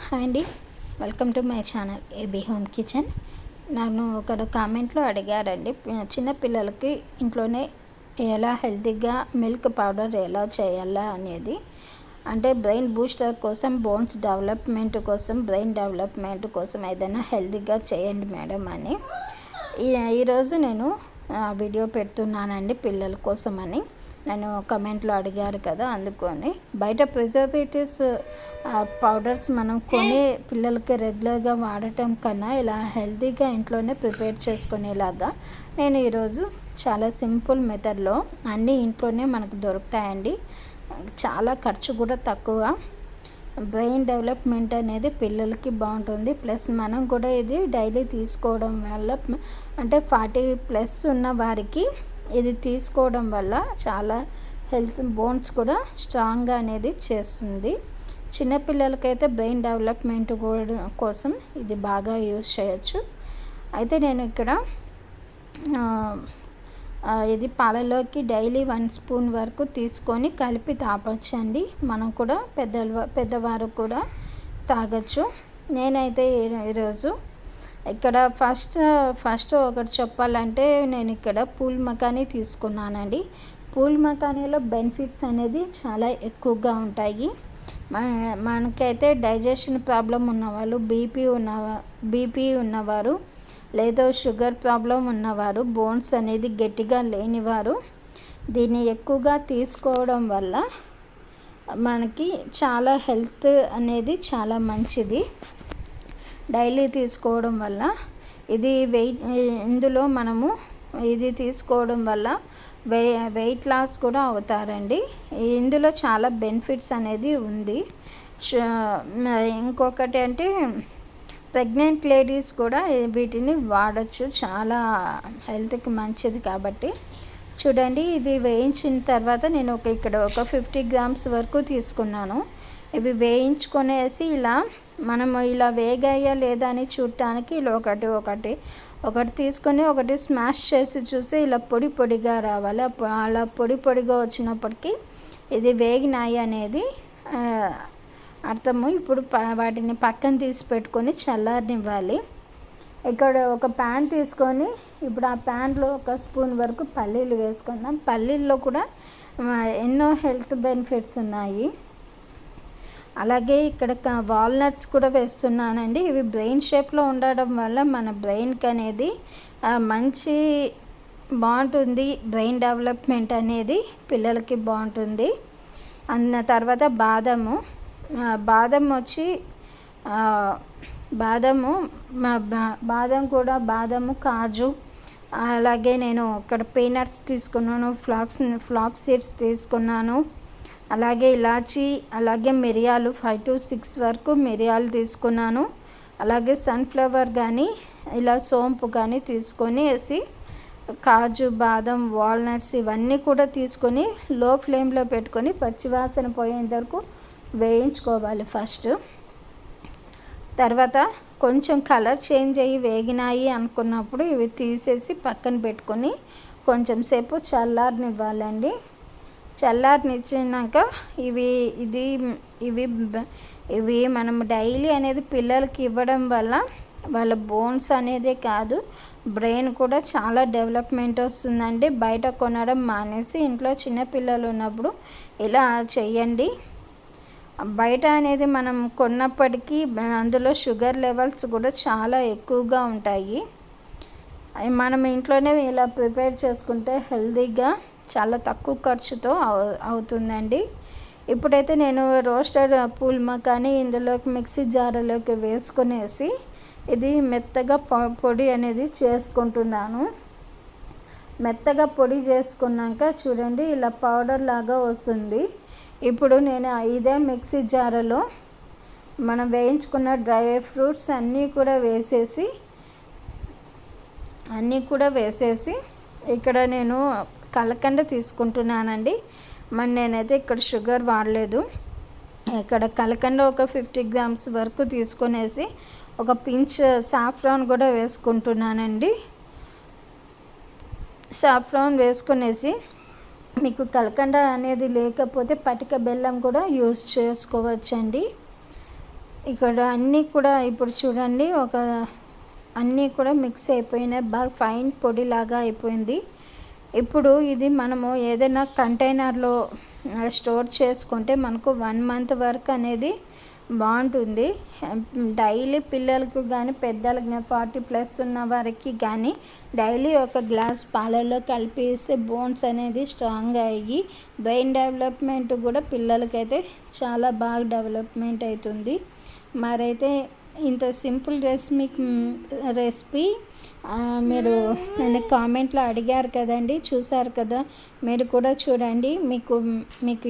Hi అండి, welcome to my channel AB home kitchen. నన్ను ఒకరు కామెంట్లో అడిగారండి, చిన్నపిల్లలకి ఇంట్లోనే ఎలా హెల్తీగా మిల్క్ పౌడర్ ఎలా చేయాలా అనేది. అంటే బ్రెయిన్ బూస్టర్ కోసం, బోన్స్ డెవలప్మెంట్ కోసం, బ్రెయిన్ డెవలప్మెంట్ కోసం ఏదైనా హెల్తీగా చేయండి మేడం అని ఈరోజు నేను వీడియో పెడుతున్నానండి పిల్లల కోసమని. నేను కమెంట్లో అడిగారు కదా, అందుకని బయట ప్రిజర్వేటివ్స్ పౌడర్స్ మనం కొనే పిల్లలకి రెగ్యులర్గా వాడటం కన్నా ఇలా హెల్తీగా ఇంట్లోనే ప్రిపేర్ చేసుకునేలాగా నేను ఈరోజు చాలా సింపుల్ మెథడ్లో అన్నీ ఇంట్లోనే మనకు దొరుకుతాయండి. చాలా ఖర్చు కూడా తక్కువ. బ్రెయిన్ డెవలప్మెంట్ అనేది పిల్లలకి బాగుంటుంది. ప్లస్ మనం కూడా ఇది డైలీ తీసుకోవడం వల్ల, అంటే 40+ ఉన్న వారికి ఇది తీసుకోవడం వల్ల చాలా హెల్త్, బోన్స్ కూడా స్ట్రాంగ్గా అనేది చేస్తుంది. చిన్నపిల్లలకైతే బ్రెయిన్ డెవలప్మెంట్ కోసం ఇది బాగా యూజ్ చేయొచ్చు. అయితే నేను ఇక్కడ ఇది పాలలోకి డైలీ 1 స్పూన్ వరకు తీసుకొని కలిపి తాపొచ్చండి. మనం కూడా పెద్దవారు కూడా తాగొచ్చు. నేనైతే ఈరోజు ఇక్కడ ఫస్ట్ ఒకటి చెప్పాలంటే, నేను ఇక్కడ పూల్ మకానీ తీసుకున్నానండి. పూల్ మకానీలో బెనిఫిట్స్ అనేది చాలా ఎక్కువగా ఉంటాయి. మనకైతే డైజెషన్ ప్రాబ్లం ఉన్నవాళ్ళు, బీపీ ఉన్నవారు, లేదా షుగర్ ప్రాబ్లం ఉన్నవారు, బోన్స్ అనేది గట్టిగా లేనివారు దీన్ని ఎక్కువగా తీసుకోవడం వల్ల మనకి చాలా హెల్త్ అనేది చాలా మంచిది. డైలీ తీసుకోవడం వల్ల ఇది ఇందులో మనము ఇది తీసుకోవడం వల్ల వెయిట్ లాస్ కూడా అవుతారండి. ఇందులో చాలా బెనిఫిట్స్ అనేది ఉంది. ఇంకొకటి అంటే ప్రెగ్నెంట్ లేడీస్ కూడా వీటిని వాడచ్చు, చాలా హెల్త్కి మంచిది కాబట్టి. చూడండి, ఇవి వేయించిన తర్వాత నేను ఇక్కడ ఒక 50 గ్రామ్స్ వరకు తీసుకున్నాను. ఇవి వేయించుకొనేసి మనము ఇలా వేగాయా లేదా అని చూడటానికి ఇలా ఒకటి తీసుకొని ఒకటి స్మాష్ చేసి చూసి ఇలా పొడిగా రావాలి. అలా పొడిగా వచ్చినప్పటికీ ఇది వేగినాయి అనేది అర్థము. ఇప్పుడు వాటిని పక్కన తీసి పెట్టుకొని చల్లారనివ్వాలి. ఇక్కడ ఒక ప్యాన్ తీసుకొని ఇప్పుడు ఆ ప్యాన్లో 1 స్పూన్ వరకు పల్లీలు వేసుకుందాం. పల్లీల్లో కూడా ఎన్నో హెల్త్ బెనిఫిట్స్ ఉన్నాయి. అలాగే ఇక్కడ వాల్నట్స్ కూడా వేస్తున్నానండి. ఇవి బ్రెయిన్ షేప్లో ఉండడం వల్ల మన బ్రెయిన్కి అనేది మంచి బాగుంటుంది. బ్రెయిన్ డెవలప్మెంట్ అనేది పిల్లలకి బాగుంటుంది. అన్న తర్వాత బాదం వచ్చి బాదము, కాజు, అలాగే నేను ఇక్కడ పీనట్స్ తీసుకున్నాను, ఫ్లాక్స్ సీడ్స్ తీసుకున్నాను, అలాగే ఇలాచీ, అలాగే మిరియాలు 5 to 6 వరకు మిరియాలు తీసుకున్నాను. అలాగే సన్ఫ్లవర్ కానీ ఇలా సోంపు కానీ తీసుకొని వేసి కాజు, బాదం, వాల్నట్స్ ఇవన్నీ కూడా తీసుకొని లో ఫ్లేమ్లో పెట్టుకొని పచ్చివాసన పోయేంత వరకు వేయించుకోవాలి ఫస్ట్. తర్వాత కొంచెం కలర్ చేంజ్ అయ్యి వేగినాయి అనుకున్నప్పుడు ఇవి తీసేసి పక్కన పెట్టుకొని కొంచెం సేపు చల్లారనివ్వాలండి. చల్లారనిచ్చినాక ఇవి మనం డైలీ అనేది పిల్లలకి ఇవ్వడం వల్ల వాళ్ళ బోన్స్ అనేదే కాదు, బ్రెయిన్ కూడా చాలా డెవలప్మెంట్ వస్తుందండి. బయట కొనడం మానేసి ఇంట్లో చిన్నపిల్లలు ఉన్నప్పుడు ఇలా చెయ్యండి. బయట అనేది మనం కొన్నప్పటికీ అందులో షుగర్ లెవెల్స్ కూడా చాలా ఎక్కువగా ఉంటాయి. మనం ఇంట్లోనే ఇలా ప్రిపేర్ చేసుకుంటే హెల్తీగా చాలా తక్కువ ఖర్చుతో అవుతుందండి. ఇప్పుడైతే నేను రోస్టెడ్ పూల్ మకానీ ఇందులోకి మిక్సీ జార్లోకి వేసుకునేసి ఇది మెత్తగా పొడి అనేది చేసుకుంటున్నాను. మెత్తగా పొడి చేసుకున్నాక చూడండి ఇలా పౌడర్ లాగా వస్తుంది. ఇప్పుడు నేను ఇదే మిక్సీ జార్లో మనం వేయించుకున్న డ్రై ఫ్రూట్స్ అన్నీ కూడా వేసేసి ఇక్కడ నేను కలకండ తీసుకుంటున్నానండి. నేనైతే ఇక్కడ షుగర్ వాడలేదు. ఇక్కడ కలకండ ఒక 50 గ్రామ్స్ వరకు తీసుకునేసి ఒక పించ్ సాఫ్రాన్ కూడా వేసుకుంటున్నానండి. సాఫ్రాన్ వేసుకునేసి మీకు కలకండ అనేది లేకపోతే పటిక బెల్లం కూడా యూజ్ చేసుకోవచ్చండి. ఇక్కడ అన్నీ కూడా ఇప్పుడు చూడండి అన్నీ కూడా మిక్స్ అయిపోయినాయి, బాగా ఫైన్ పొడిలాగా అయిపోయింది. ఇప్పుడు ఇది మనము ఏదైనా కంటైనర్లో స్టోర్ చేసుకుంటే మనకు 1 మంత్ వరకు అనేది బాగుంటుంది. డైలీ పిల్లలకు కానీ పెద్దలకు కానీ 40+ ఉన్న వారికి కానీ డైలీ ఒక గ్లాస్ పాలల్లో కలిపేస్తే బోన్స్ అనేది స్ట్రాంగ్గా అయ్యి బ్రెయిన్ డెవలప్మెంట్ కూడా పిల్లలకైతే చాలా బాగా డెవలప్మెంట్ అవుతుంది. మరైతే ఇంత సింపుల్ రెసిపీ మీరు నన్ను కామెంట్లో అడిగారు కదండి, చూసారు కదా, మీరు కూడా చూడండి. మీకు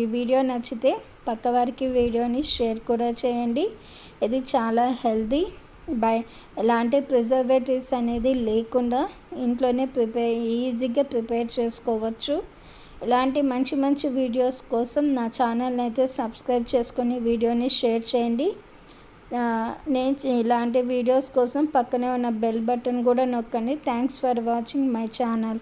ఈ వీడియో నచ్చితే పక్కవారికి వీడియోని షేర్ కూడా చేయండి. ఇది చాలా హెల్తీ, ఎలాంటి ప్రిజర్వేటివ్స్ అనేది లేకుండా ఇంట్లోనే ఈజీగా ప్రిపేర్ చేసుకోవచ్చు. ఇలాంటి మంచి మంచి వీడియోస్ కోసం నా ఛానల్ని అయితే సబ్స్క్రైబ్ చేసుకొని వీడియోని షేర్ చేయండి. నేను ఇలాంటి వీడియోస్ కోసం పక్కనే ఉన్న బెల్ బటన్ కూడా నొక్కండి. Thanks for watching my channel.